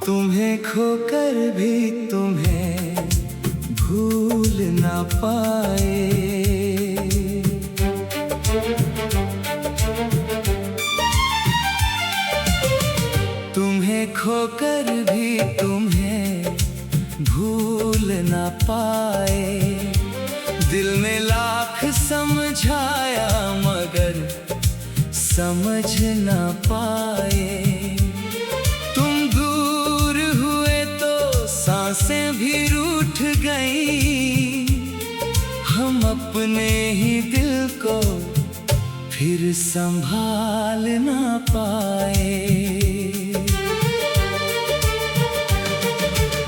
तुम्हें खोकर भी तुम्हें भूल ना पाए। तुम्हें खोकर भी तुम्हें भूल ना पाए। दिल ने लाख समझाया मगर समझ ना पाए। तुम दूर हुए तो सांसें भी रूठ गईं। हम अपने ही दिल को फिर संभाल ना पाए।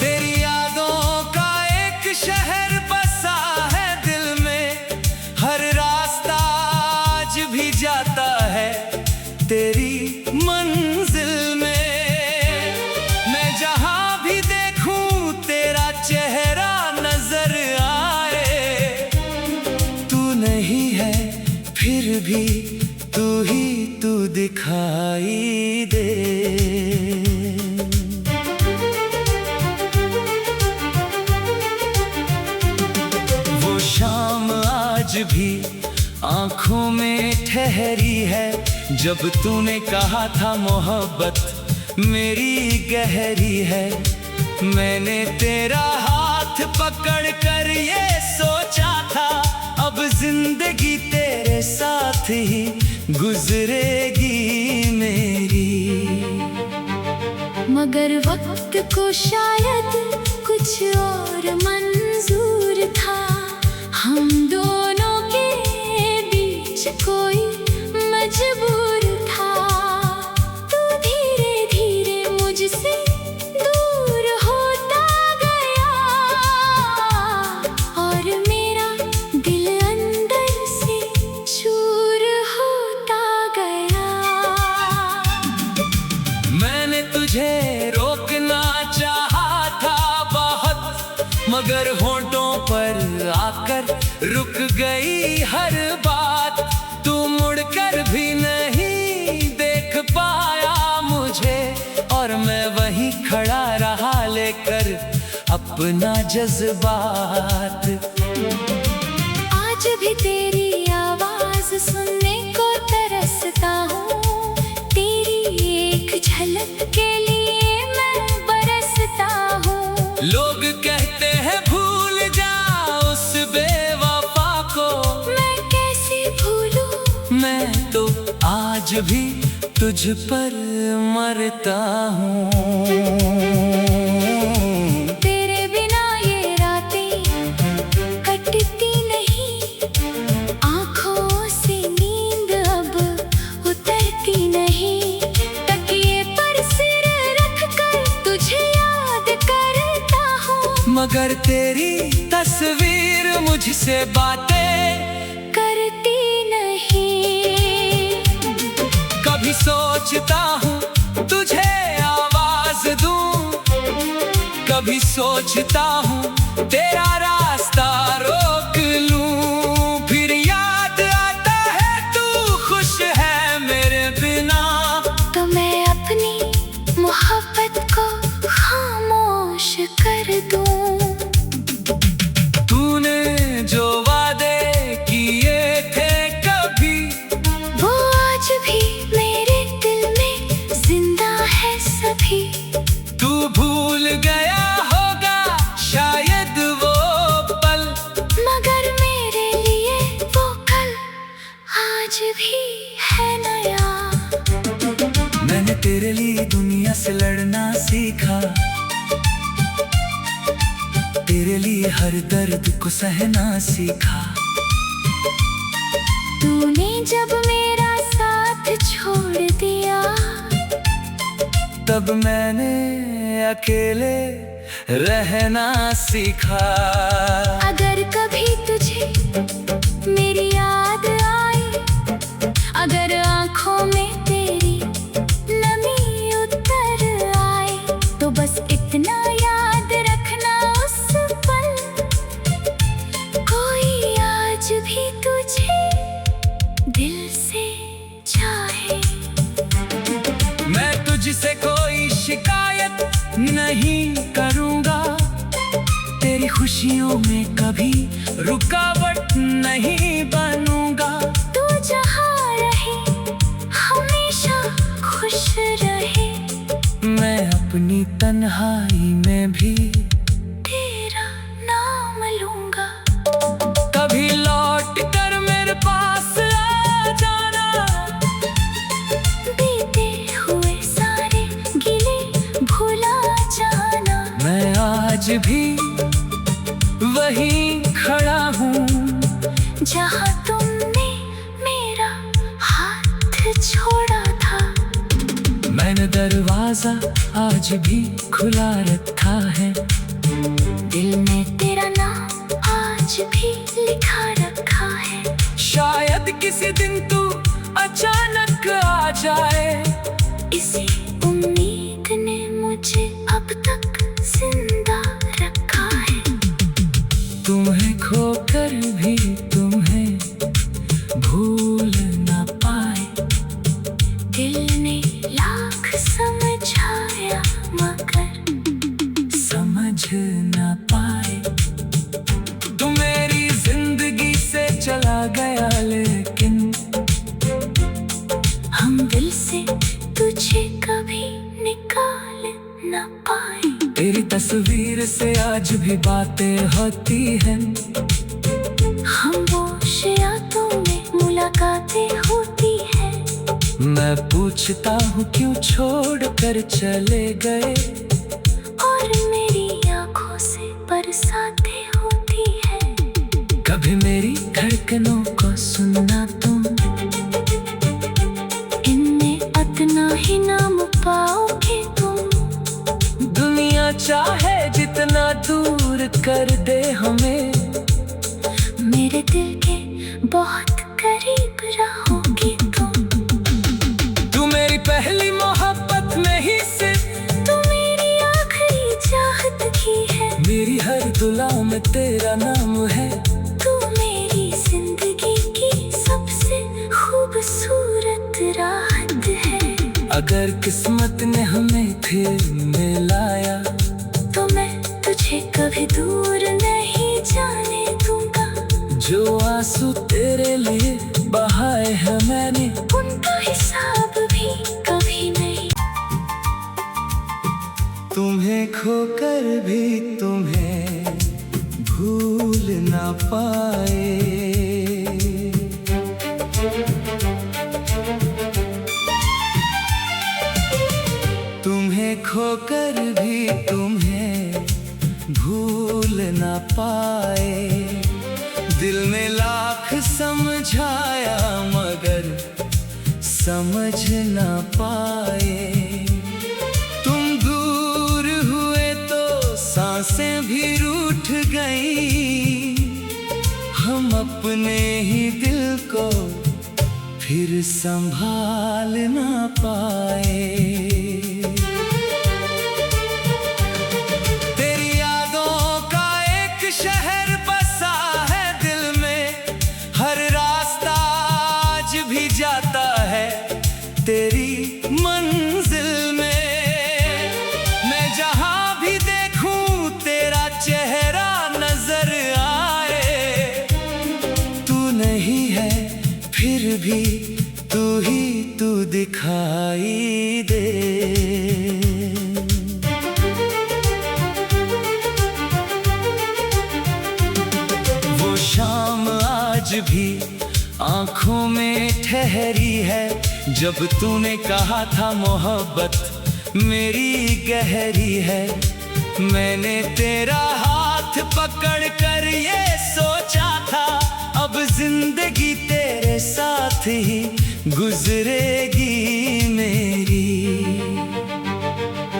तेरी यादों का एक शहर बसा है दिल में। हर रास्ता आज भी जाता है तेरी मंजिल में। मैं जहां भी देखूं तेरा चेहरा नजर आए। तू नहीं है फिर भी तू ही तू दिखाई दे। वो शाम आज भी आंखों में ठहरी है जब तूने कहा था मोहब्बत मेरी गहरी है। मैंने तेरा हाथ पकड़ कर ये सोचा था अब जिंदगी तेरे साथ ही गुजरेगी मेरी। मगर वक्त को शायद कुछ और मंजूर था। हम दोनों के बीच कोई मजबूर था। तू धीरे धीरे मुझसे दूर होता गया और मेरा दिल अंदर से चूर होता गया। मैंने तुझे रोकना चाहा था बहुत मगर होंठों पर आकर रुक गई हर बात। तू मुड़कर भी नहीं देख पाया मुझे और मैं वहीं खड़ा रहा लेकर अपना जज्बात। आज भी तेरी आवाज सुनने को तरसता हूँ। तेरी एक झलक के लिए मैं बरसता हूँ। लोग कहते हैं भूल जा उस बेवफा को। मैं कैसे भूलूं? मैं तो आज भी तुझ पर मरता हूँ। तेरे बिना ये रातें कटती नहीं। आँखों से नींद अब उतरती नहीं। तकिए पर सिर रखकर तुझे याद करता हूँ। मगर तेरी तस्वीर मुझसे बातें करती नहीं। कभी सोचता हूँ तुझे आवाज दूं। कभी सोचता हूँ तेरा रास्ता रोक लूं। फिर याद आता है तू खुश है मेरे बिना। तो मैं अपनी मोहब्बत को खामोश कर दूं। तूने जो वादे किए थे कभी वो आज भी मेरे दिल में जिंदा है सभी। तू भूल गया होगा शायद वो पल मगर मेरे लिए वो कल आज भी है नया। मैंने तेरे लिए दुनिया से लड़ना सीखा। तेरे लिए हर दर्द को सहना सीखा। तूने जब मेरा साथ छोड़ दिया तब मैंने अकेले रहना सीखा। अगर कभी तुझे मेरी याद आई, अगर आँखों में तेरी नमी उतर आई, तो बस इतना याद रखना उस पल कोई आज भी तुझे दिल से चाहे। मैं तुझसे कोई शिकायत नहीं करूँगा, तेरी खुशियों में कभी रुकावट नहीं बनूंगा। तू जहाँ रहे हमेशा खुश रहे, मैं अपनी तन्हाई में भी तेरा नाम लूंगा। कभी लौट कर मेरे पास आ जाना, बीते हुए सारे गिले भुला जाना। मैं आज भी वहीं खड़ा हूँ जहाँ तुमने मेरा हाथ छोड़ा था। मैंने दरवाजा आज भी खुला रखा है, दिल में तेरा नाम आज भी लिखा रखा है। शायद किसी दिन तू अचानक आ जाए, इसी उम्मीद ने मुझे अब तक जिंदा रखा है। तुम्हें खोकर भी तुम्हें भूल ना पाए, दिल ने लाख समझाया मगर समझ ना पाए। तू मेरी जिंदगी से चला गया लेकिन हम दिल से तुझे कभी निकाल न पाए। तेरी तस्वीर से आज भी बातें होती हैं, हम वो यादों में मुलाकातें होती है। मैं पूछता हूँ क्यों छोड़ कर चले गए, और मेरी आंखों से बरसातें होती है। कभी मेरी धड़कनों को सुनना तुम, इनमें अतना ही नाम पाओगे तुम। दुनिया चाहे जितना दूर कर दे हमें, मेरे दिल के बहुत करीब रहोगे तुम। तू मेरी पहली मोहब्बत नहीं सिर्फ, तू मेरी आखिरी चाहत की है। मेरी हर दुआ में तेरा नाम है। तू मेरी जिंदगी की सबसे खूबसूरत राहत है। अगर किस्मत ने हमें फिर मिलाया, तो मैं तुझे कभी दूर नहीं जाने दूंगा। जो आंसू तेरे लिए बहाए हैं मैंने, उनका हिसाब भी कभी नहीं। तुम्हें खोकर भी तुम्हें भूल ना पाए। तुम्हें खोकर भी तुम्हें भूल ना पाए, दिल ने लाख समझाया मगर समझ ना पाए। तुम दूर हुए तो सांसें भी रूठ गई, हम अपने ही दिल को फिर संभाल ना पाए। तेरी यादों का एक शहर बसा है दिल में, हर रास्ता आज भी जाता है तेरी मंजिल में। मैं जहां भी देखूं तेरा चेहरा नजर आए, तू नहीं है फिर भी तू ही तू दिखाई दे। वो शाम आज भी आंखों में ठहरी है, जब तूने कहा था मोहब्बत मेरी गहरी है। मैंने तेरा हाथ पकड़ कर ये सोचा था, अब जिंदगी तेरे साथ ही गुजरेगी मेरी।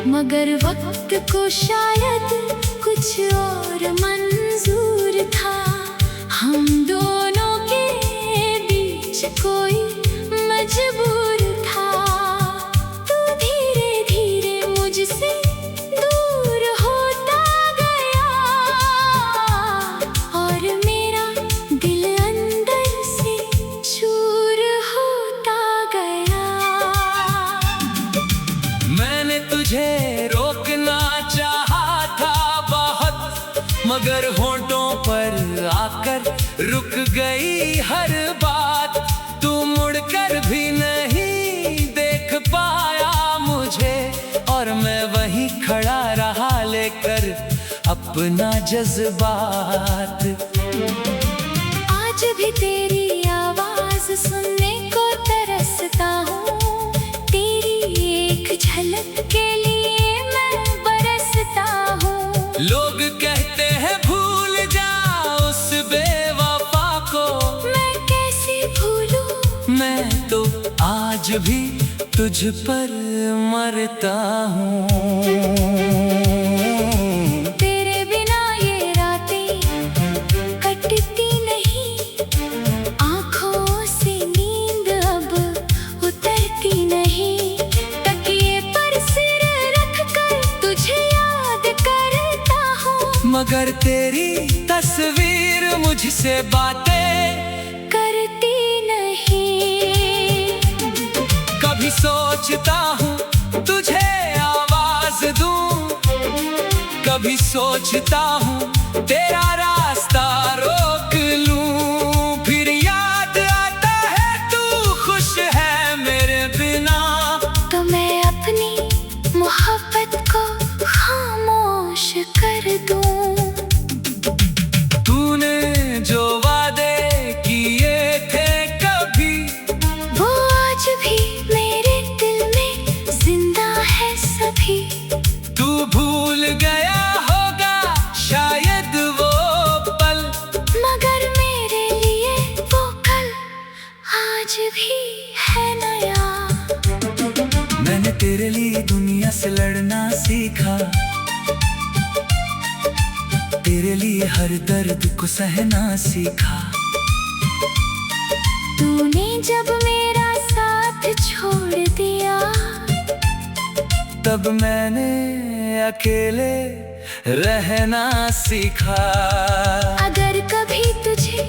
मगर वक्त को शायद कुछ और मंजूर था, हम दोनों के बीच कोई मजबूर था। तू धीरे धीरे मुझसे दूर होता गया, और मेरा दिल अंदर से चूर होता गया। मैंने तुझे रोकना चाहा रुक गई हर बात, तू मुड़कर भी नहीं देख पाया मुझे, और मैं वहीं खड़ा रहा लेकर अपना जज्बात। आज भी तेरी आवाज सुनने को तरसता हूँ, तेरी एक झलक के लिए मैं बरसता हूँ। लोग कहते हैं भूल जा उस बेवफा को, मैं कैसे भूलूं, मैं तो आज भी तुझ पर मरता हूँ। तेरे बिना ये रातें कटती नहीं, आँखों से नींद अब उतरती नहीं। तकिए पर सिर रख कर तुझे याद करता हूँ, मगर तेरी तस्वीर मुझसे बातें करती नहीं। कभी सोचता हूँ तुझे आवाज दूं, कभी सोचता हूँ तेरा रास्ता रोक लूं। फिर याद आता है तू खुश है मेरे बिना, तो मैं अपनी मोहब्बत को खामोश कर दूं। तूने जो वादे किए थे कभी, वो आज भी मेरे दिल में जिंदा है सभी। तू भूल गया होगा शायद वो पल, मगर मेरे लिए वो कल आज भी है नया। मैंने तेरे लिए दुनिया से लड़ना सीखा, तेरे लिए हर दर्द को सहना सीखा। तूने जब मेरा साथ छोड़ दिया, तब मैंने अकेले रहना सीखा। अगर कभी तुझे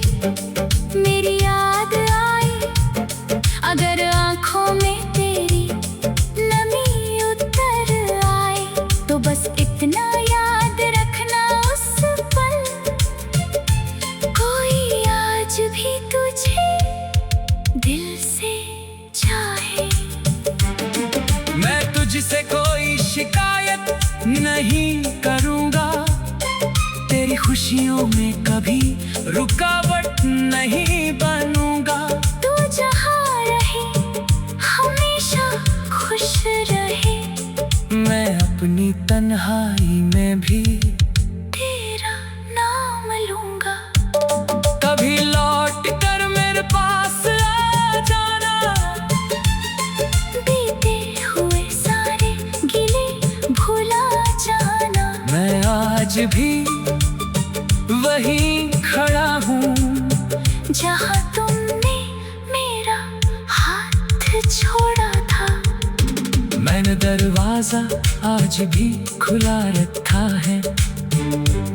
मेरी याद आई, अगर आँखों में तेरी नमी उतर आई, तो बस इतना याद रखना उस पल, कोई आज भी तुझे दिल से चाहे। मैं तुझसे कोई शिकायत नहीं करूँगा, तेरी खुशियों में कभी रुकावट नहीं बनूंगा। तू जहाँ रहे हमेशा खुश रहे, मैं अपनी तन्हाई में भी तेरा नाम लूंगा। कभी लौट कर मेरे पास आ जाना, बीते हुए सारे गिले भुला जाना। मैं आज भी वहीं खड़ा हूँ जहाँ तुमने मेरा हाथ छोड़ा था। मैंने दरवाजा आज भी खुला रखा है,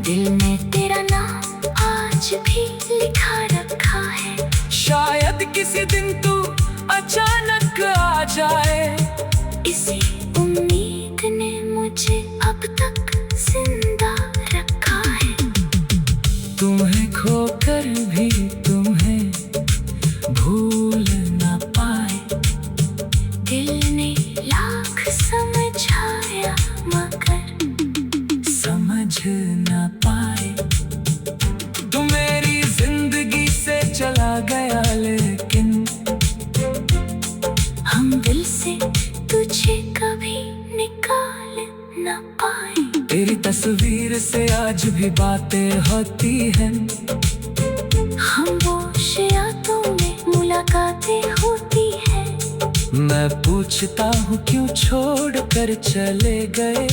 दिल में तेरा नाम आज भी लिखा रखा है। शायद किसी दिन तू अचानक आ जाए, इसी उम्मीद ने मुझे अब तक जिंदा रखा है। तुम्हें खोकर भी तुम्हें भूल ना पाए, दिल ने लाख समझाया मगर समझ ना पाए। तू मेरी जिंदगी से चला गया लेकिन हम दिल से तुझे कभी निकाल न पाए। तेरी तस्वीर से आज भी बातें होती हैं, हम वो यादों में मुलाकातें होती है। मैं पूछता हूँ क्यों छोड़ कर चले गए,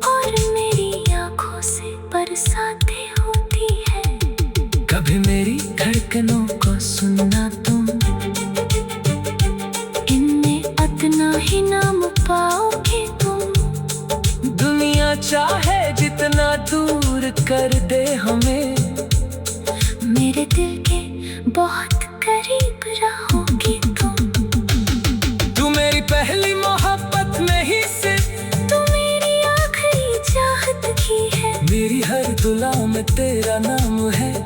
और मेरी आंखों से बरसातें होती है। कभी मेरी धड़कनों को सुनना तुम, इनमें इतना ही नाम पाओगे तुम। दुनिया चाहे जितना दूर कर दे हमें, मेरे दिल के बहुत करीब रहोगे तुम। तू मेरी पहली मोहब्बत नहीं सिर्फ, तू मेरी आखिरी चाहत की है। मेरी हर दुआ में तेरा नाम है।